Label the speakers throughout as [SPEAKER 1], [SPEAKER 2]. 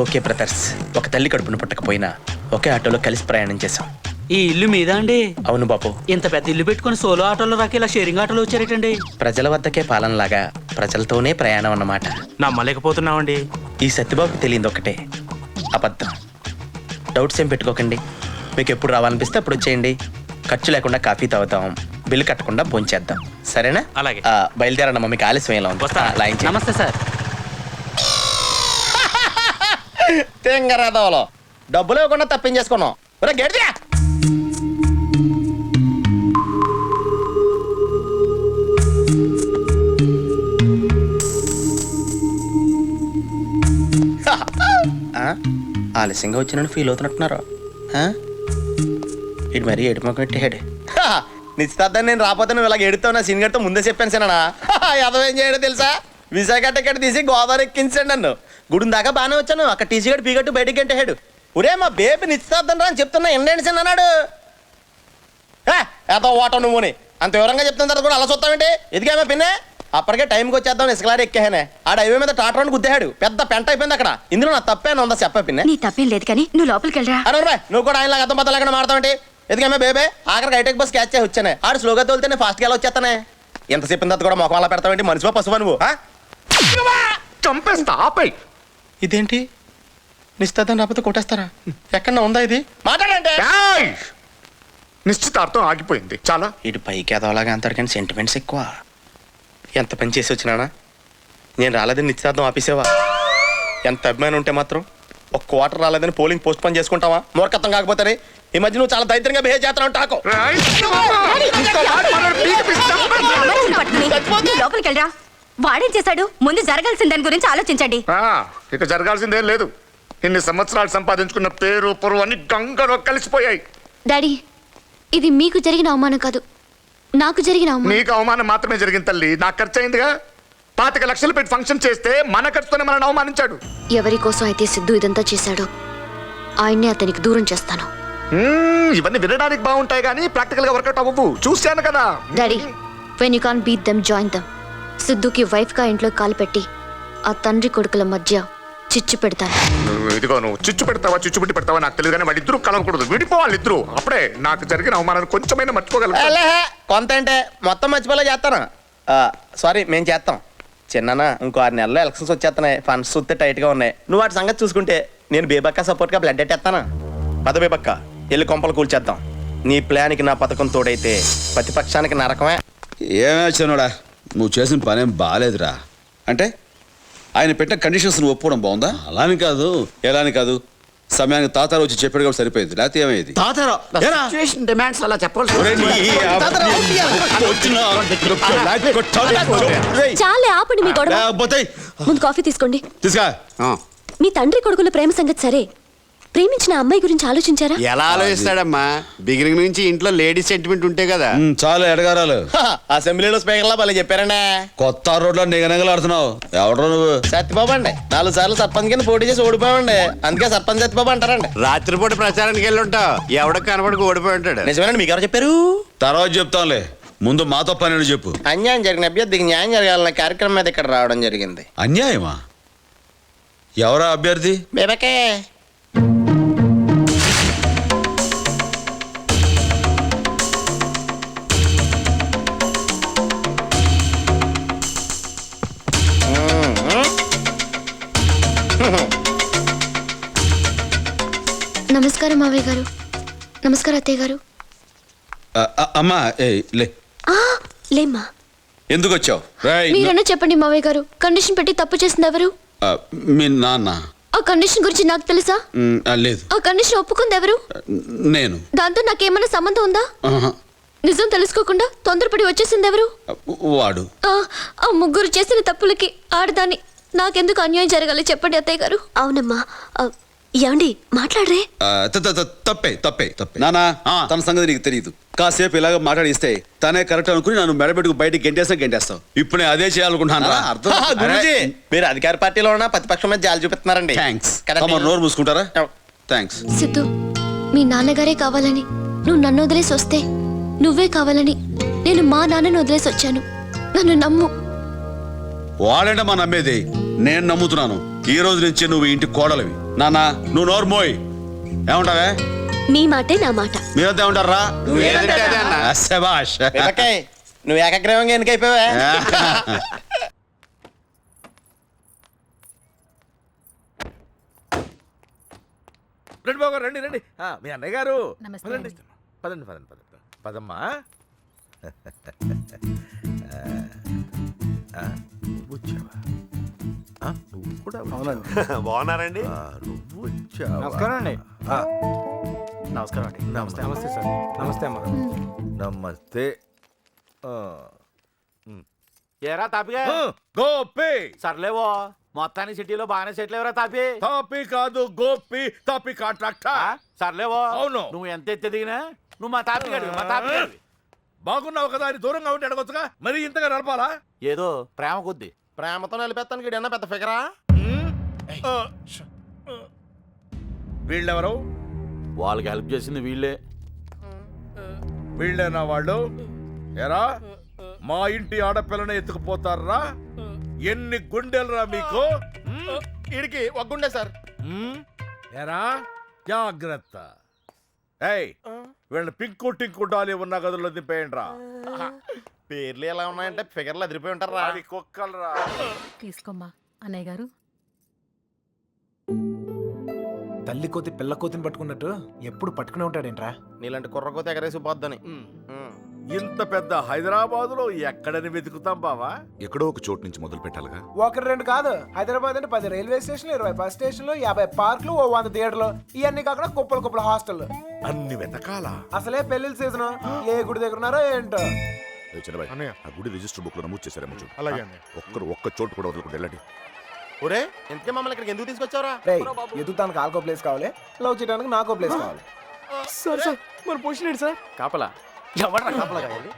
[SPEAKER 1] Okay brothers, ఒక తల్లి కడుపును పుట్టకపోయినా ఒకే ఆటోలో కలిసి ప్రయాణం చేశాం.
[SPEAKER 2] ఈ ఇల్లు మీదా అండి?
[SPEAKER 1] అవును బాబు.
[SPEAKER 2] ఇంత పెద్ద ఇల్లు పెట్టుకుని సోలో ఆటోలో రాక ఇలా షేరింగ్ ఆటోలో వచ్చారేటండి?
[SPEAKER 1] ప్రజల వద్దకే పాలనలాగా ప్రజలతోనే ప్రయాణం అన్నమాట.
[SPEAKER 2] నమ్మలేకపోతున్నామండి.
[SPEAKER 1] ఈ సత్యబాబుకి తెలియదు ఒకటే, అబద్ధం. డౌట్స్ ఏం పెట్టుకోకండి. మీకు ఎప్పుడు రావాలనిపిస్తే అప్పుడు వచ్చేయండి. ఖర్చు లేకుండా కాఫీ తాగుతాం, బిల్లు కట్టకుండా భోంచేద్దాం. సరేనా?
[SPEAKER 2] అలాగే.
[SPEAKER 1] బయలుదేరమ్మా, మీకు ఆలస్యం ఎలా ఉంది? లాయించండి.
[SPEAKER 2] నమస్తే సార్.
[SPEAKER 1] తెంగరాదవలో డబ్బులు ఇవ్వకుండా తప్పించేసుకున్నాం. ఒరే గడిచా ఆలస్యంగా వచ్చినని ఫీల్ అవుతున్నట్టున్నారు. ఇటు మరీ ఎడుమొక్క పెట్టాడు. నిశ్చితార్థాన్ని నేను రాకపోతే నువ్వు ఇలాగ ఎడుతావు. నా సీనియర్తో ముందే చెప్పాను సినా. అదేం చేయడో తెలుసా? విశాఖ టికెట్ తీసి గోదావరి ఎక్కించాడు నన్ను. గుడి దాకా బాగానే వచ్చాను. అక్కడ టీసీ గడు పీగట్టు బయటికి గంటేహాడు. ఒరే మా బేబీ నిశ్చితార్థం రా అని చెప్తున్నా, ఎండేండి సిన్ అన్నాడు. ఏదో ఓటం నువ్వుని అంత వివరంగా చెప్తున్న తర్వాత కూడా అలా చూస్తావేంటి? ఎదిగామే పిన్నే. అప్పటికే టైంకి వచ్చేద్దాం ఇసుకలారి ఎక్కేహానే. ఆడ హైవే మీద టాటరాన్ని గుద్దేహాడు. పెద్ద పెంట అయిపోయింది అక్కడ. ఇందులో నా తప్పేనా ఉందా చెప్పా పిన్నే?
[SPEAKER 3] నీ తప్పేం లేదు కానీ నువ్వు లోపలికి వెళ్ళరా.
[SPEAKER 1] అరే నువ్వు కూడా ఆయన అర్థం బద్దలు ఎక్కడ మాడతావేంటి? ఎదిగామే బేబే. ఆఖరికి హైటెక్ బస్ క్యాచ్ చేసి వచ్చానే. ఆడు స్లోగా తోలితే నేను ఫాస్ట్గా ఎలా వచ్చేస్తానే. ఎంత చెప్పిన తర్వాత కూడా మొఖం అలా పెడతావేంటి? మనిషివా పశువా నువ్వు?
[SPEAKER 4] చంపేస్తా ఆపై.
[SPEAKER 1] ఇదేంటి నిశ్చితార్థం రాకపోతే కొట్టేస్తారా? ఎక్కడన్నా ఉందా ఇది? మాట్లాడంటే.
[SPEAKER 4] నిశ్చితార్థం ఆగిపోయింది చాలా.
[SPEAKER 1] ఇటు పైకి ఎదవలాగా అంటారు కానీ సెంటిమెంట్స్ ఎక్కువ. ఎంత పని చేసి వచ్చినానా? నేను రాలేదని నిశ్చితార్థం ఆపేసావా? ఎంత అభిమానం ఉంటే మాత్రం ఒక క్వార్టర్ రాలేదని పోలింగ్ పోస్ట్ పోన్ చేసుకుంటావా? మూర్ఖత్వం కాకపోతే. ఈ మధ్య నువ్వు చాలా దరిద్రంగా బిహేవ్ చేస్తున్నావు. టాకో
[SPEAKER 3] లోపలికి వెళ్ళరా. వాడేం చేశాడు? ముందు జరగాల్సిన దాని గురించి ఆలోచించండి.
[SPEAKER 4] ఇక జరగాల్సిందేం లేదు. ఇన్ని సంవత్సరాలు సంపాదించుకున్న పేరు పొరువు అన్ని గంగలో కలిసిపోయాయి.
[SPEAKER 5] డాడీ, ఇది మీకు జరిగిన అవమానం కాదు, నాకు జరిగిన అవమానం.
[SPEAKER 4] నీకు అవమానం మాత్రమే జరిగింది తల్లి. నాకు ఖర్చు అయిందిగా. 25 లక్షలు పెట్టి ఫంక్షన్ చేస్తే మన ఖర్చుతోనే మనల్ని అవమానించాడు.
[SPEAKER 5] ఎవరి కోసం అయితే సిద్ధు ఇదంతా చేశాడో ఆయన్నే అతనికి దూరం చేస్తాను.
[SPEAKER 4] ఇవన్నీ వినడానికి బాగుంటాయి కానీ ప్రాక్టికల్ గా వర్కౌట్ అవ్వవు. చూశాను కదా.
[SPEAKER 5] Daddy, when you can beat them join them. సిద్ధుకి వైఫ్ గా ఇంట్లో కాలు పెట్టి ఆ తండ్రి కొడుకుల మధ్య చిచ్చు పెడతాను.
[SPEAKER 4] ఇదిగో నువ్వు చిచ్చు పెడతావా చిచ్చు పెట్టి పెడతావా నాకు తెలియదు కానీ వాళ్ళిద్దరూ కలవకూడదు. విడిపోవాలి ఇద్దరు. అప్పుడే నాకు జరిగిన అవమానాన్ని కొంచెమైనా మర్చిపోగలను.
[SPEAKER 1] కొంత అంటే మొత్తం మర్చిపోలే చేస్తాను. సారీ, మేము చేస్తాం. చిన్న ఇంకో 6 నెలల్లో ఎలక్షన్స్ వచ్చేస్తున్నాయి. ఫండ్స్ చూస్తే టైట్ గా ఉన్నాయి. నువ్వు వాటి సంగతి చూసుకుంటే నేను బేబక్క సపోర్ట్ గా బ్లడ్ ఎట్టేస్తాను. పద బేబక్క, వెళ్ళి కొంపలు కూల్చేద్దాం. నీ ప్లాన్కి నా పథకం తోడైతే ప్రతిపక్షానికి నరకమే.
[SPEAKER 6] ఏమే చిన్నోడా, నువ్వు చేసిన పనేం బాగాలేదురా. అంటే ఆయన పెట్టిన కండిషన్స్ నువ్వు ఒప్పుకోవడం బాగుందా? అలాని కాదు, ఎలాని కాదు. సమయానికి తాతారు వచ్చి చెప్పాడు కూడా సరిపోయింది. లేకపోతే ఏమైంది?
[SPEAKER 5] చాలే ఆపండి మీ గొడవ. ముందు కాఫీ తీసుకోండి.
[SPEAKER 6] తీసుకా.
[SPEAKER 5] మీ తండ్రి కొడుకుల ప్రేమ సంగతి సరే, ప్రేమించిన అమ్మాయి గురించి ఆలోచించారా?
[SPEAKER 7] ఎలా ఆలోచిస్తాడమ్మా? బిగినింగ్ నుంచి ఇంట్లో లేడీస్ సెంటిమెంట్ ఉంటే కదా.
[SPEAKER 6] చాలా ఎడగారాలు.
[SPEAKER 1] అసెంబ్లీలో స్పీకర్లా భలే చెప్పారండి.
[SPEAKER 6] కొత్త రోడ్లో నిగనగలాడుతున్నావు. ఎవడో నువ్వు?
[SPEAKER 1] సత్యబాబు అండి. 4 సార్లు సర్పంచ్ కింద పోటీ చేసి ఓడిపోయామండి. అందుకే సర్పంచ్ సత్యబాబు అంటారండి.
[SPEAKER 7] రాత్రిపూట ప్రచారానికి వెళ్ళి ఉంటావు, ఎవడో కనబడికి ఓడిపోయి ఉంటాడు.
[SPEAKER 1] నిజమేనండి. మీకు ఎవరు చెప్పారు?
[SPEAKER 6] తర్వాత చెప్తాంలే, ముందు మాతో పని చెప్పు.
[SPEAKER 1] అన్యాయం జరిగిన అభ్యర్థికి న్యాయం జరగాలన్న కార్యక్రమం మీద ఇక్కడ రావడం జరిగింది.
[SPEAKER 6] అన్యాయమా? ఎవరా అభ్యర్థి?
[SPEAKER 1] బేబకే.
[SPEAKER 5] నమస్కారం మావయ్య గారు. నమస్కారం అత్తయ్య గారు.
[SPEAKER 6] అమ్మా లే.
[SPEAKER 5] లేమ్మా.
[SPEAKER 6] ఎందుకు వచ్చావు?
[SPEAKER 5] మీరన్నా చెప్పండి మావయ్య గారు, కండిషన్ పెట్టి తప్పు చేసింది ఎవరు?
[SPEAKER 6] మీ నాన్న.
[SPEAKER 5] ఆ కండిషన్ గురించి నాకు తెలుసా?
[SPEAKER 6] లేదు.
[SPEAKER 5] ఆ కండిషన్ ఒప్పుకుంది ఎవరు?
[SPEAKER 6] నేను.
[SPEAKER 5] దాంతో నాకేమన్నా సంబంధం ఉందా? నిజం తెలుసుకోకుండా తొందరపడి వచ్చేసింది ఎవరు?
[SPEAKER 6] వాడు.
[SPEAKER 5] ఆ ముగ్గురు చేసిన తప్పులకి ఆడదాన్ని నాకెందుకు అన్యాయం జరగాలి చెప్పండి అత్తయ్య గారు. అవునమ్మా. ఏమండి మాట్లాడరే?
[SPEAKER 6] తప్పే తప్పే తప్పే. నానా, తన సంగతి నీకు తెలియదు. కాసేపు ఇలాగ మాట్లాడిస్తే తనే కరెక్ట్ అనుకుని నన్ను మెడబెట్టుకు బయటకు గెంటేస్తావు. ఇప్పుడు నేను అదే చేయాలనుకుంటున్నాను.
[SPEAKER 1] మీరు అధికార పార్టీలో ఉన్న ప్రతిపక్షం మీద జాలి చూపిస్తున్నారండి.
[SPEAKER 6] నోరు మూసుకుంటారా? థ్యాంక్స్.
[SPEAKER 5] సిద్ధు, మీ నాన్నగారే కావాలని నువ్వు నన్ను వదిలేసి వస్తే, నువ్వే కావాలని నేను మా నాన్నను వదిలేసి వచ్చాను. నన్ను నమ్ము.
[SPEAKER 6] వాడంటే మా నమ్మేది. నేను నమ్ముతున్నాను. ఈ రోజు నుంచి నువ్వు ఇంటి కోడలివి. నాన్న నువ్వు నోరు మోయ్. ఏమంటావే?
[SPEAKER 5] మీ మాటే నా మాట.
[SPEAKER 6] మీరంతా ఏమంటారా?
[SPEAKER 7] ఏదంటే అదే అన్న.
[SPEAKER 6] శభాష్.
[SPEAKER 1] బేబక్కాయ్ నువ్వు ఏకగ్రీవంగా ఎన్నికైపోయావా?
[SPEAKER 8] రండి బాబు రండి రండి. మీ అన్నయ్య గారు పదండి పదండి పదండి పదండి పదమ్మా. నువ్వు వచ్చావా? నువ్వు కూడా
[SPEAKER 7] బాగున్నారండి?
[SPEAKER 8] నువ్వు వచ్చావా?
[SPEAKER 9] నమస్కారం అండి. నమస్కారం అండి. నమస్తే సార్. నమస్తే అమ్మా.
[SPEAKER 8] నమస్తే.
[SPEAKER 9] ఏరా తాపిగా
[SPEAKER 8] గోపి.
[SPEAKER 9] సర్లేవో మొత్తానికి సిటీలో బాగానే సెటిల్ ఎవరా తాపి
[SPEAKER 8] తాపి కాదు గోపి. తాపి కాంట్రాక్టర్.
[SPEAKER 9] సర్లేవో
[SPEAKER 8] అవును.
[SPEAKER 9] నువ్వు ఎంత ఎత్తి దిగినా నువ్వు మా తాపి గడివి మా తాపి గడివి.
[SPEAKER 8] బాగున్నావు కదా అని దూరంగా ఉండి అడగొచ్చుగా, మరి ఇంతగా నడపాలా?
[SPEAKER 9] ఏదో ప్రేమ కొద్ది
[SPEAKER 1] ప్రేమతో నిలిపేస్తానికి ఈడన్నా పెద్ద ఫిగరా?
[SPEAKER 8] వీళ్ళెవరు?
[SPEAKER 9] వాళ్ళకి హెల్ప్ చేసింది వీళ్ళే.
[SPEAKER 8] వీళ్ళేనా వాళ్ళు? ఎరా మా ఇంటి ఆడపిల్లని ఎత్తుకుపోతారా? ఎన్ని గుండెలరా మీకు?
[SPEAKER 1] ఈడికి ఒగ్గుండే సార్.
[SPEAKER 8] ఎరా జాగ్రత్త. ఏయ్ వీళ్ళని పింకు టింకు డాలి ఉన్న గదుల్లో దింపేయండి రా.
[SPEAKER 1] పేర్లు ఎలా ఉన్నాయంటే ఫిగర్లు అదిరిపోయి ఉంటారా?
[SPEAKER 8] అది కుక్కలరా.
[SPEAKER 3] తీసుకోమ్మా అన్నయ్య గారు.
[SPEAKER 10] తల్లి కోతి పిల్ల కోతిని పట్టుకున్నట్టు ఎప్పుడు పట్టుకునే ఉంటాడేంట్రా?
[SPEAKER 1] నీలాంటి కుర్రకోత ఎగరేసి పోద్దని.
[SPEAKER 8] ఇంత పెద్ద హైదరాబాద్ లో ఎక్కడని వెతుకుతాం బావా?
[SPEAKER 4] ఎక్కడో ఒక చోటు నుంచి మొదలు పెట్టాలిగా.
[SPEAKER 10] ఒకటి రెండు కాదు, హైదరాబాద్ అంటే 10 రైల్వే స్టేషన్లు, 20 బస్ స్టేషన్లు, 50 పార్కులు, 100 థియేటర్లు, ఇవన్నీ కాకుండా కుప్పలు హాస్టల్.
[SPEAKER 4] అన్ని వెతకాలా?
[SPEAKER 10] అసలే పెళ్లిళ్ళ సీజన్. ఏ గుడి దగ్గర ఉన్నారో ఏంటో.
[SPEAKER 4] ఆ గుడి రిజిస్టర్ బుక్ లో నమోదు చేశారేమో చూడు. అలాగే ఒక్క చోటు కూడా వదలకుండా వెళ్ళండి.
[SPEAKER 1] ఒరే ఇంతకే మమ్మల్ని ఇక్కడికి ఎందుకు తీసుకొచ్చావురా?
[SPEAKER 10] రేయ్ ఎదుగుతానికి ఆల్కో ప్లేస్ కావాలి, లవ్ చేయడానికి నాకో ప్లేస్ కావాలి.
[SPEAKER 1] సార్ సార్ మన పొజిషన్ ఏంటి సార్?
[SPEAKER 9] కాపలా
[SPEAKER 1] ఎవడరా కాపలా కావాలి?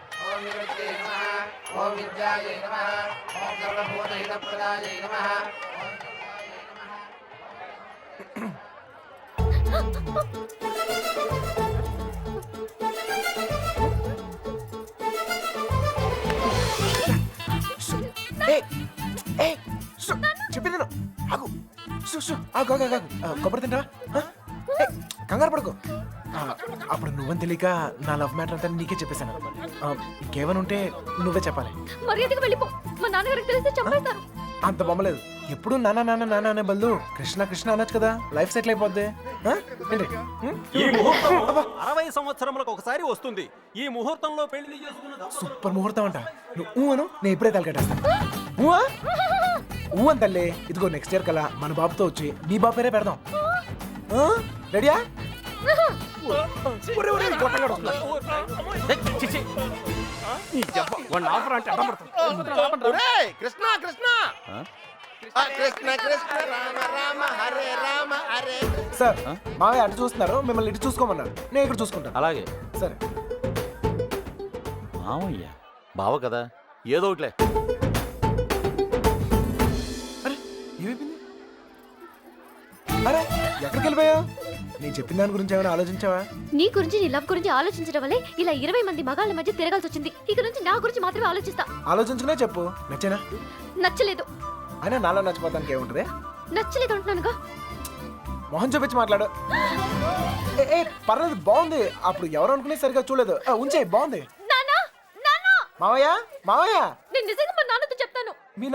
[SPEAKER 10] చెప్పింది ఆగు. ఆగు ఆగు ఆగు. కొబ్బరి తింటా? కంగారు పడుకో. అప్పుడు నువ్వని తెలియక నా లవ్ మ్యాటర్ అంతా నీకే చెప్పేశాను. ఇంకేమైనా ఉంటే నువ్వే చెప్పాలి.
[SPEAKER 3] మర్యాదగా వెళ్ళిపో. మా నాన్నగారికి తెలిస్తే చంపేస్తారు.
[SPEAKER 10] అంత బొమ్మలేదు. ఎప్పుడు నాన్న నాన్న నాన్న అనే బదులు కృష్ణ కృష్ణ అనొచ్చు కదా, లైఫ్ సెటిల్ అయిపోద్ది. ఏంటి?
[SPEAKER 2] ఈ ముహూర్తం 60 సంవత్సరములకు ఒకసారి వస్తుంది. ఈ ముహూర్తంలో పెళ్లి చేసుకున్న
[SPEAKER 10] సూపర్ ముహూర్తం అంట. నువ్వు అను, నేను ఇప్పుడే తలకట్టేస్తాను. ఊ అని తల్లి. ఇదిగో నెక్స్ట్ ఇయర్ కల్లా మన బాబుతో వచ్చి నీ బాబు పేరే పెడదాం. రెడీయా?
[SPEAKER 1] కృష్ణ కృష్ణ కృష్ణ కృష్ణ రామ రామ హరే రామ హరే.
[SPEAKER 10] సార్ మావయ్య అటు చూస్తున్నారు, మిమ్మల్ని ఇటు చూసుకోమన్నారు. నేను ఇక్కడ చూసుకుంటాను.
[SPEAKER 9] అలాగే
[SPEAKER 10] సరే.
[SPEAKER 9] మామయ్య బావ కదా ఏదో ఒకటిలే.
[SPEAKER 10] ఏమైపోయింది? అరే ఎక్కడికి వెళ్ళిపోయావు? నేను చెప్పిన దాని గురించి ఏమైనా ఆలోచించావా?
[SPEAKER 5] నీ గురించి నీ లవ్ గురించి ఆలోచించడం వల్లే ఇలా 20 మంది మగాళ్ళ మధ్య తిరగాల్సి వచ్చింది. ఇక నుంచి నా గురించి మాత్రమే ఆలోచిస్తా.
[SPEAKER 10] ఆలోచించుకునే చెప్పు. నచ్చేనా?
[SPEAKER 5] నచ్చలేదు.
[SPEAKER 10] అయినా నాలో నచ్చిపోతానికి ఏముంటది?
[SPEAKER 5] నచ్చలేదు అంటున్నానుగా.
[SPEAKER 10] మొహం చూపించి మాట్లాడు. ఏ పర్లేదు, బాగుంది. అప్పుడు ఎవరు అనుకునే సరిగా చూడలేదు. ఉంచే, బాగుంది. మావయ్య మావయ్య,
[SPEAKER 5] నేను నిజంగా మా నాన్నతో చెప్తాను.
[SPEAKER 10] మీ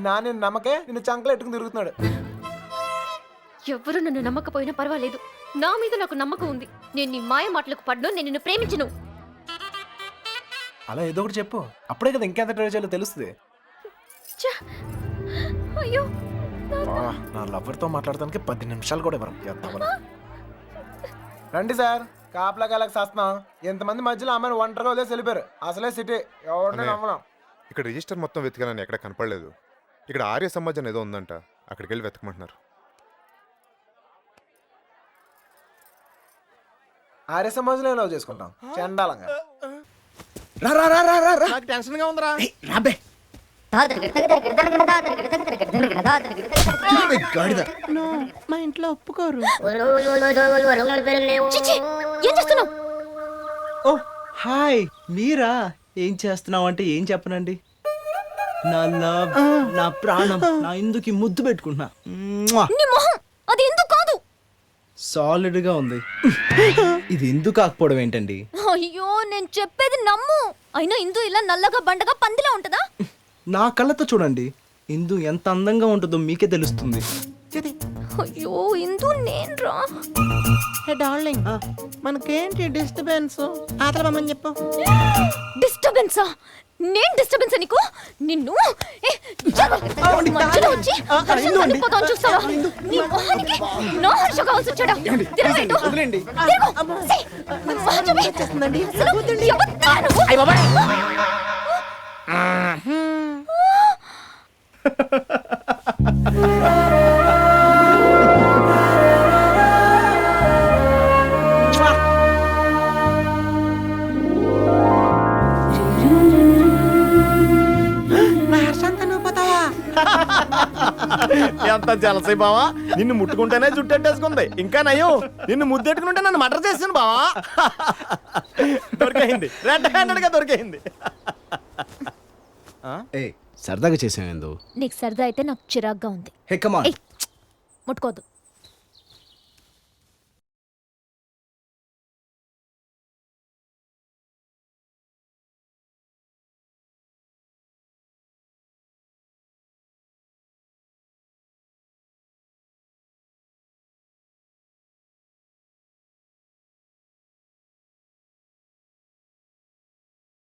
[SPEAKER 10] నాన్న నమ్మకే నిన్ను చంకలు ఎట్టుకుని తిరుగుతున్నాడు.
[SPEAKER 5] ఎవరు నన్ను నమ్మకపోయినా పర్వాలేదు, నా మీద నాకు నమ్మకం ఉంది. నేను నీ మాయ మాటలకు పడ్ను. నేను నిన్ను ప్రేమించను.
[SPEAKER 10] అలా ఏదో ఒకటి చెప్పు, అప్పుడే కదా ఇంకెంత ట్రై చేయాలో తెలుస్తుంది.
[SPEAKER 5] అయ్యో
[SPEAKER 10] నా లవర్తో మాట్లాడటానికి 10 నిమిషాలు కూడా ఇవ్వరు. రండి సార్, కాపలా కాలకు చేస్తున్నాం. ఎంతమంది మధ్యలో అమ్మాయిని ఒంటరిగా వదిలేసి వెళ్ళిపోయారు. అసలే సిటీ ఎవరిని నమ్మడం.
[SPEAKER 11] ఇక్కడ రిజిస్టర్ మొత్తం వెతికానని ఎక్కడ కనపడలేదు. ఇక్కడ ఆర్య సమాజం ఏదో ఉందంట, అక్కడికి వెళ్ళి వెతకమంటున్నారు.
[SPEAKER 10] ఆర్య సమాజంలో లవ్ చేసుకుంటాం చండాలంగా.
[SPEAKER 1] నాకు టెన్షన్ గా ఉందిరా.
[SPEAKER 10] రాబే
[SPEAKER 3] మా ఇంట్లో ఒప్పుకోరు.
[SPEAKER 5] చిచి, ఏం చేస్తున్నావు?
[SPEAKER 12] ఓ హాయ్, మీరా? ఏం చేస్తున్నావు అంటే ఏం చెప్పనండి. నా లవ్, నా ప్రాణం, నా ఇందుకి ముద్దు పెట్టుకుంటున్నా.
[SPEAKER 5] నీ మొహం అది ఎందుకు?
[SPEAKER 12] సాలిడ్గా ఉంది. ఇది ఎందుకు కాకపోవడం ఏంటండి?
[SPEAKER 5] అయ్యో నేను చెప్పేది నమ్ము. అయినా ఇందు ఇలా నల్లగా బండగా పందిలా ఉంటదా?
[SPEAKER 12] నా కళ్ళతో చూడండి, ఇందు ఎంత అందంగా ఉంటుందో మీకే తెలుస్తుంది.
[SPEAKER 5] అయ్యో ఇందు నేను రా.
[SPEAKER 1] డార్లింగ్ మనకేంటి డిస్టర్బెన్స్ ఆతలమని చెప్పు.
[SPEAKER 5] డిస్టర్బెన్సా? నేను డిస్టర్బెన్స్ నీకు? నిన్ను మధ్యలో వచ్చి హర్షం చనిపోతాను చూస్తావా? నీ మొహానికి నా హర్ష కావాల్సి వచ్చాడా? తిరగండి.
[SPEAKER 1] ఎంత జలసై బావా, నిన్ను ముట్టుకుంటేనే జుట్టెట్టేసుకుంది. ఇంకా నయం నిన్ను ముద్దెట్టుకుంటే నన్ను మటర్ చేసింది బావా. దొరికేయింది, రెడ్ హ్యాండెడ్ గా దొరికేయింది.
[SPEAKER 12] ఏ సరదాగా చేసావు ఇందు.
[SPEAKER 5] నీకు సరదా అయితే నాకు చిరాగ్గా ఉంది.
[SPEAKER 12] Hey come on.
[SPEAKER 5] ముట్టుకోదు.